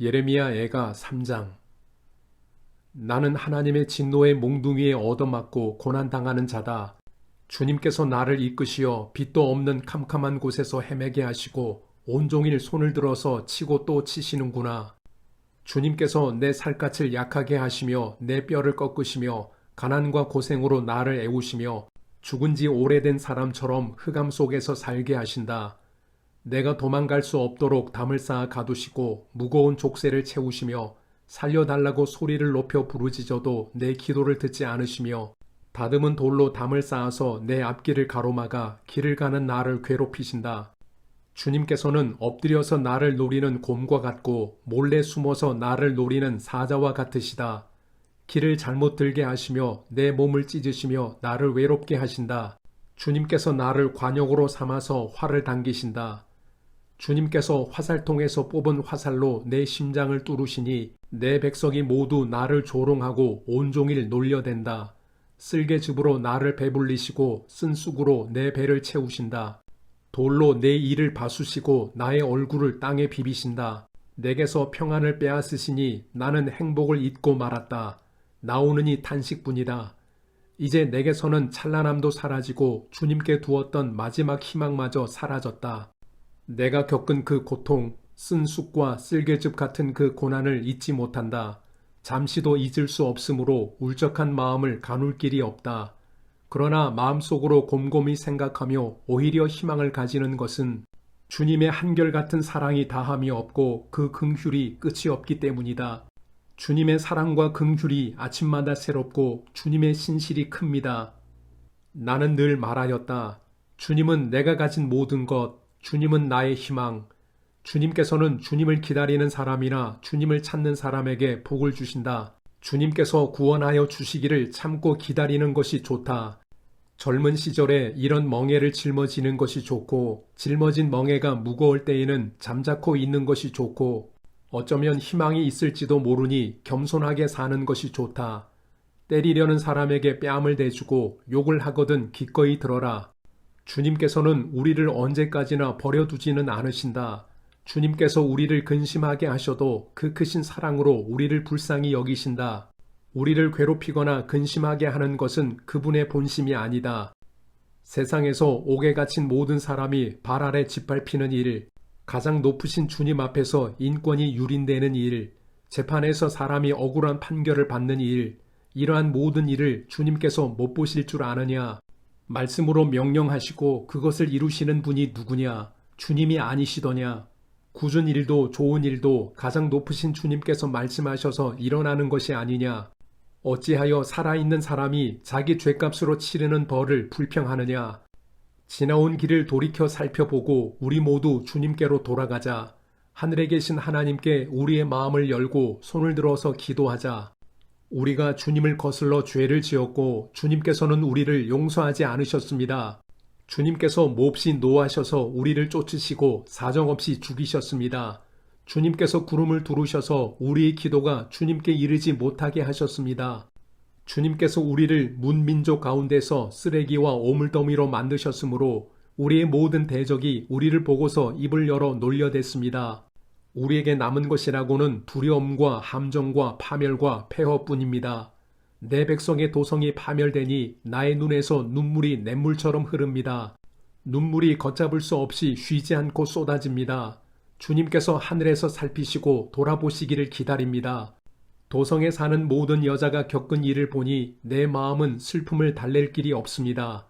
예레미야 애가 3장. 나는 하나님의 진노의 몽둥이에 얻어맞고 고난당하는 자다. 주님께서 나를 이끄시어 빛도 없는 캄캄한 곳에서 헤매게 하시고 온종일 손을 들어서 치고 또 치시는구나. 주님께서 내 살갗을 약하게 하시며 내 뼈를 꺾으시며 가난과 고생으로 나를 애우시며 죽은 지 오래된 사람처럼 흑암 속에서 살게 하신다. 내가 도망갈 수 없도록 담을 쌓아 가두시고 무거운 족쇄를 채우시며 살려달라고 소리를 높여 부르짖어도 내 기도를 듣지 않으시며 다듬은 돌로 담을 쌓아서 내 앞길을 가로막아 길을 가는 나를 괴롭히신다. 주님께서는 엎드려서 나를 노리는 곰과 같고 몰래 숨어서 나를 노리는 사자와 같으시다. 길을 잘못 들게 하시며 내 몸을 찢으시며 나를 외롭게 하신다. 주님께서 나를 관역으로 삼아서 활을 당기신다. 주님께서 화살통에서 뽑은 화살로 내 심장을 뚫으시니 내 백성이 모두 나를 조롱하고 온종일 놀려댄다. 쓸개즙으로 나를 배불리시고 쓴 쑥으로 내 배를 채우신다. 돌로 내 이를 바수시고 나의 얼굴을 땅에 비비신다. 내게서 평안을 빼앗으시니 나는 행복을 잊고 말았다. 나오느니 탄식뿐이다. 이제 내게서는 찬란함도 사라지고 주님께 두었던 마지막 희망마저 사라졌다. 내가 겪은 그 고통, 쓴 쑥과 쓸개즙 같은 그 고난을 잊지 못한다. 잠시도 잊을 수 없으므로 울적한 마음을 가눌 길이 없다. 그러나 마음속으로 곰곰이 생각하며 오히려 희망을 가지는 것은 주님의 한결같은 사랑이 다함이 없고 그 긍휼이 끝이 없기 때문이다. 주님의 사랑과 긍휼이 아침마다 새롭고 주님의 신실이 큽니다. 나는 늘 말하였다. 주님은 내가 가진 모든 것, 주님은 나의 희망. 주님께서는 주님을 기다리는 사람이나 주님을 찾는 사람에게 복을 주신다. 주님께서 구원하여 주시기를 참고 기다리는 것이 좋다. 젊은 시절에 이런 멍에를 짊어지는 것이 좋고 짊어진 멍에가 무거울 때에는 잠자코 있는 것이 좋고 어쩌면 희망이 있을지도 모르니 겸손하게 사는 것이 좋다. 때리려는 사람에게 뺨을 대주고 욕을 하거든 기꺼이 들어라. 주님께서는 우리를 언제까지나 버려두지는 않으신다. 주님께서 우리를 근심하게 하셔도 그 크신 사랑으로 우리를 불쌍히 여기신다. 우리를 괴롭히거나 근심하게 하는 것은 그분의 본심이 아니다. 세상에서 옥에 갇힌 모든 사람이 발 아래 짓밟히는 일, 가장 높으신 주님 앞에서 인권이 유린되는 일, 재판에서 사람이 억울한 판결을 받는 일, 이러한 모든 일을 주님께서 못 보실 줄 아느냐? 말씀으로 명령하시고 그것을 이루시는 분이 누구냐? 주님이 아니시더냐? 굳은 일도 좋은 일도 가장 높으신 주님께서 말씀하셔서 일어나는 것이 아니냐? 어찌하여 살아있는 사람이 자기 죗값으로 치르는 벌을 불평하느냐? 지나온 길을 돌이켜 살펴보고 우리 모두 주님께로 돌아가자. 하늘에 계신 하나님께 우리의 마음을 열고 손을 들어서 기도하자. 우리가 주님을 거슬러 죄를 지었고 주님께서는 우리를 용서하지 않으셨습니다. 주님께서 몹시 노하셔서 우리를 쫓으시고 사정없이 죽이셨습니다. 주님께서 구름을 두르셔서 우리의 기도가 주님께 이르지 못하게 하셨습니다. 주님께서 우리를 문민족 가운데서 쓰레기와 오물더미로 만드셨으므로 우리의 모든 대적이 우리를 보고서 입을 열어 놀려댔습니다. 우리에게 남은 것이라고는 두려움과 함정과 파멸과 폐허뿐입니다. 내 백성의 도성이 파멸되니 나의 눈에서 눈물이 냇물처럼 흐릅니다. 눈물이 걷잡을 수 없이 쉬지 않고 쏟아집니다. 주님께서 하늘에서 살피시고 돌아보시기를 기다립니다. 도성에 사는 모든 여자가 겪은 일을 보니 내 마음은 슬픔을 달랠 길이 없습니다.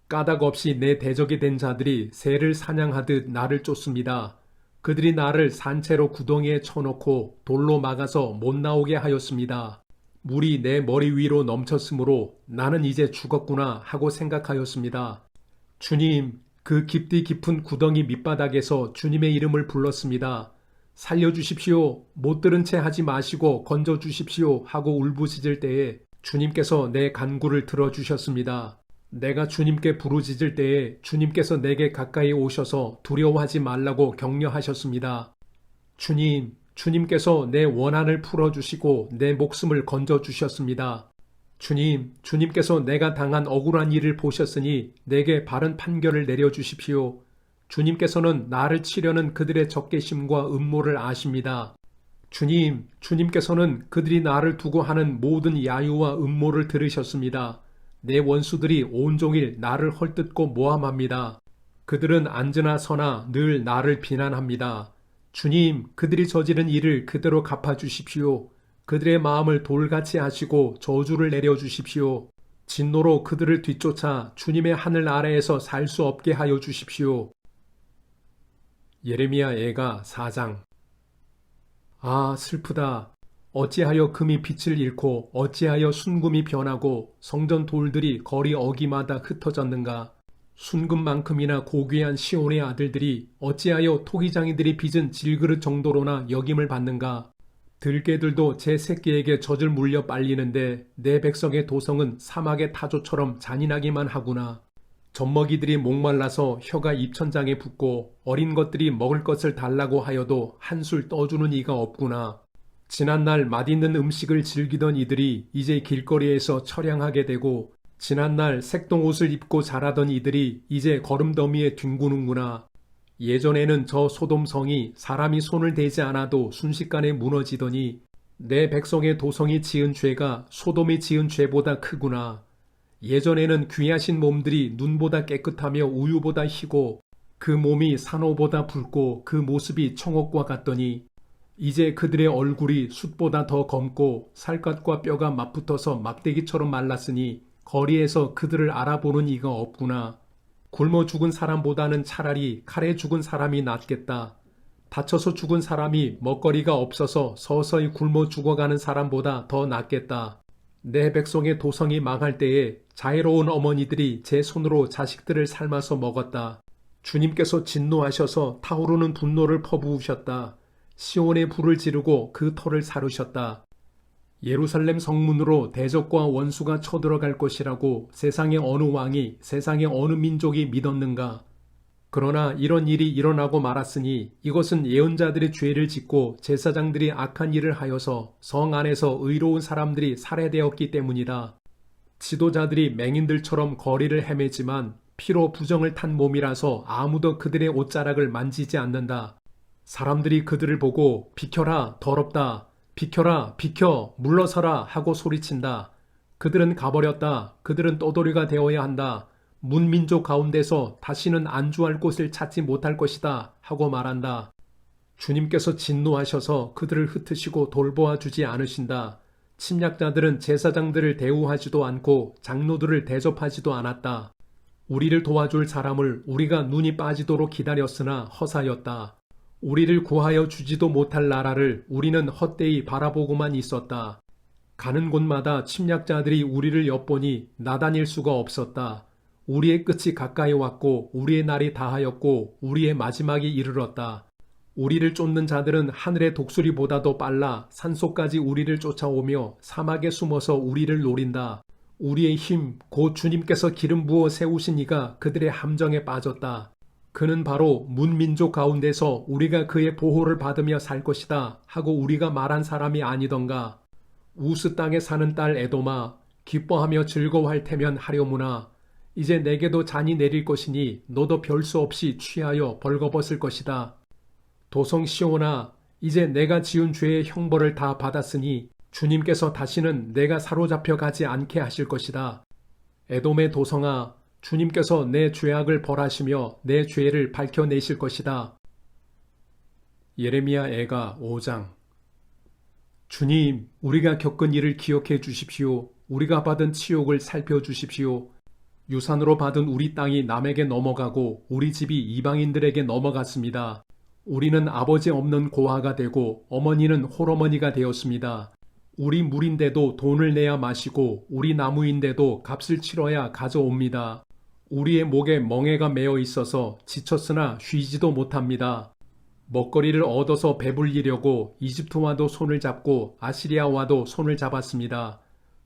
까닭 없이 내 대적이 된 자들이 새를 사냥하듯 나를 쫓습니다. 그들이 나를 산채로 구덩이에 쳐놓고 돌로 막아서 못 나오게 하였습니다. 물이 내 머리 위로 넘쳤으므로 나는 이제 죽었구나 하고 생각하였습니다. 주님, 그 깊디 깊은 구덩이 밑바닥에서 주님의 이름을 불렀습니다. 살려주십시오. 못 들은 채 하지 마시고 건져주십시오 하고 울부짖을 때에 주님께서 내 간구를 들어주셨습니다. 내가 주님께 부르짖을 때에 주님께서 내게 가까이 오셔서 두려워하지 말라고 격려하셨습니다. 주님, 주님께서 내 원한을 풀어주시고 내 목숨을 건져주셨습니다. 주님, 주님께서 내가 당한 억울한 일을 보셨으니 내게 바른 판결을 내려주십시오. 주님께서는 나를 치려는 그들의 적개심과 음모를 아십니다. 주님, 주님께서는 그들이 나를 두고 하는 모든 야유와 음모를 들으셨습니다. 내 원수들이 온종일 나를 헐뜯고 모함합니다. 그들은 앉으나 서나 늘 나를 비난합니다. 주님, 그들이 저지른 일을 그대로 갚아주십시오. 그들의 마음을 돌같이 하시고 저주를 내려주십시오. 진노로 그들을 뒤쫓아 주님의 하늘 아래에서 살 수 없게 하여 주십시오. 예레미야 애가 4장. 아, 슬프다. 어찌하여 금이 빛을 잃고 어찌하여 순금이 변하고 성전 돌들이 거리 어기마다 흩어졌는가. 순금만큼이나 고귀한 시온의 아들들이 어찌하여 토기장이들이 빚은 질그릇 정도로나 역임을 받는가. 들개들도 제 새끼에게 젖을 물려 빨리는데 내 백성의 도성은 사막의 타조처럼 잔인하기만 하구나. 젖먹이들이 목말라서 혀가 입천장에 붙고 어린 것들이 먹을 것을 달라고 하여도 한술 떠주는 이가 없구나. 지난날 맛있는 음식을 즐기던 이들이 이제 길거리에서 처량하게 되고 지난날 색동옷을 입고 자라던 이들이 이제 거름더미에 뒹구는구나. 예전에는 저 소돔성이 사람이 손을 대지 않아도 순식간에 무너지더니 내 백성의 도성이 지은 죄가 소돔이 지은 죄보다 크구나. 예전에는 귀하신 몸들이 눈보다 깨끗하며 우유보다 희고 그 몸이 산호보다 붉고 그 모습이 청옥과 같더니 이제 그들의 얼굴이 숯보다 더 검고 살갗과 뼈가 맞붙어서 막대기처럼 말랐으니 거리에서 그들을 알아보는 이가 없구나. 굶어 죽은 사람보다는 차라리 칼에 죽은 사람이 낫겠다. 다쳐서 죽은 사람이 먹거리가 없어서 서서히 굶어 죽어가는 사람보다 더 낫겠다. 내 백성의 도성이 망할 때에 자애로운 어머니들이 제 손으로 자식들을 삶아서 먹었다. 주님께서 진노하셔서 타오르는 분노를 퍼부으셨다. 시온에 불을 지르고 그 터를 사르셨다. 예루살렘 성문으로 대적과 원수가 쳐들어갈 것이라고 세상의 어느 왕이 세상의 어느 민족이 믿었는가. 그러나 이런 일이 일어나고 말았으니 이것은 예언자들이 죄를 짓고 제사장들이 악한 일을 하여서 성 안에서 의로운 사람들이 살해되었기 때문이다. 지도자들이 맹인들처럼 거리를 헤매지만 피로 부정을 탄 몸이라서 아무도 그들의 옷자락을 만지지 않는다. 사람들이 그들을 보고 비켜라, 더럽다. 비켜라, 비켜, 물러서라 하고 소리친다. 그들은 가버렸다. 그들은 떠돌이가 되어야 한다. 문민족 가운데서 다시는 안주할 곳을 찾지 못할 것이다 하고 말한다. 주님께서 진노하셔서 그들을 흩으시고 돌보아 주지 않으신다. 침략자들은 제사장들을 대우하지도 않고 장로들을 대접하지도 않았다. 우리를 도와줄 사람을 우리가 눈이 빠지도록 기다렸으나 허사였다. 우리를 구하여 주지도 못할 나라를 우리는 헛되이 바라보고만 있었다. 가는 곳마다 침략자들이 우리를 엿보니 나다닐 수가 없었다. 우리의 끝이 가까이 왔고 우리의 날이 다하였고 우리의 마지막이 이르렀다. 우리를 쫓는 자들은 하늘의 독수리보다도 빨라 산속까지 우리를 쫓아오며 사막에 숨어서 우리를 노린다. 우리의 힘, 곧 주님께서 기름 부어 세우신 이가 그들의 함정에 빠졌다. 그는 바로 문민족 가운데서 우리가 그의 보호를 받으며 살 것이다 하고 우리가 말한 사람이 아니던가. 우스 땅에 사는 딸 에돔아, 기뻐하며 즐거워할 테면 하려무나. 이제 내게도 잔이 내릴 것이니 너도 별 수 없이 취하여 벌거벗을 것이다. 도성 시온아, 이제 내가 지은 죄의 형벌을 다 받았으니 주님께서 다시는 내가 사로잡혀 가지 않게 하실 것이다. 에돔의 도성아, 주님께서 내 죄악을 벌하시며 내 죄를 밝혀내실 것이다. 예레미야 애가 5장. 주님, 우리가 겪은 일을 기억해 주십시오. 우리가 받은 치욕을 살펴주십시오. 유산으로 받은 우리 땅이 남에게 넘어가고 우리 집이 이방인들에게 넘어갔습니다. 우리는 아버지 없는 고아가 되고 어머니는 홀어머니가 되었습니다. 우리 물인데도 돈을 내야 마시고 우리 나무인데도 값을 치러야 가져옵니다. 우리의 목에 멍에가 매어 있어서 지쳤으나 쉬지도 못합니다. 먹거리를 얻어서 배불리려고 이집트와도 손을 잡고 아시리아와도 손을 잡았습니다.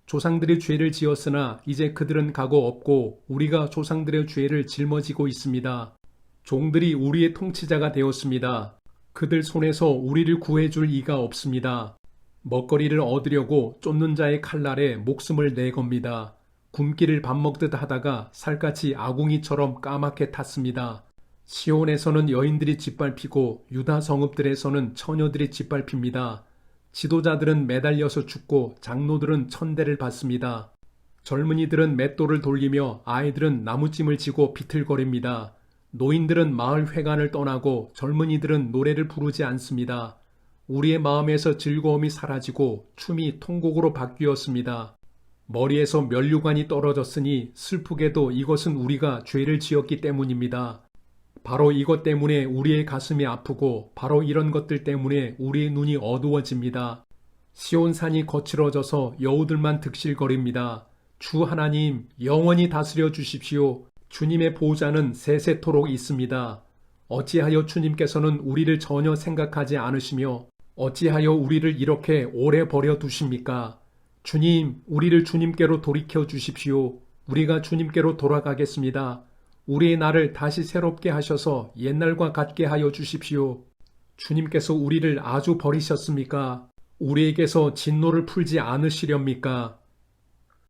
조상들이 죄를 지었으나 이제 그들은 가고 없고 우리가 조상들의 죄를 짊어지고 있습니다. 종들이 우리의 통치자가 되었습니다. 그들 손에서 우리를 구해줄 이가 없습니다. 먹거리를 얻으려고 쫓는 자의 칼날에 목숨을 내겁니다. 굶기를 밥 먹듯 하다가 살갗이 아궁이처럼 까맣게 탔습니다. 시온에서는 여인들이 짓밟히고 유다 성읍들에서는 처녀들이 짓밟힙니다. 지도자들은 매달려서 죽고 장로들은 천대를 받습니다. 젊은이들은 맷돌을 돌리며 아이들은 나무찜을 지고 비틀거립니다. 노인들은 마을 회관을 떠나고 젊은이들은 노래를 부르지 않습니다. 우리의 마음에서 즐거움이 사라지고 춤이 통곡으로 바뀌었습니다. 머리에서 면류관이 떨어졌으니 슬프게도 이것은 우리가 죄를 지었기 때문입니다. 바로 이것 때문에 우리의 가슴이 아프고 바로 이런 것들 때문에 우리의 눈이 어두워집니다. 시온산이 거칠어져서 여우들만 득실거립니다. 주 하나님 영원히 다스려 주십시오. 주님의 보호자는 세세토록 있습니다. 어찌하여 주님께서는 우리를 전혀 생각하지 않으시며 어찌하여 우리를 이렇게 오래 버려 두십니까? 주님, 우리를 주님께로 돌이켜 주십시오. 우리가 주님께로 돌아가겠습니다. 우리의 날을 다시 새롭게 하셔서 옛날과 같게 하여 주십시오. 주님께서 우리를 아주 버리셨습니까? 우리에게서 진노를 풀지 않으시렵니까?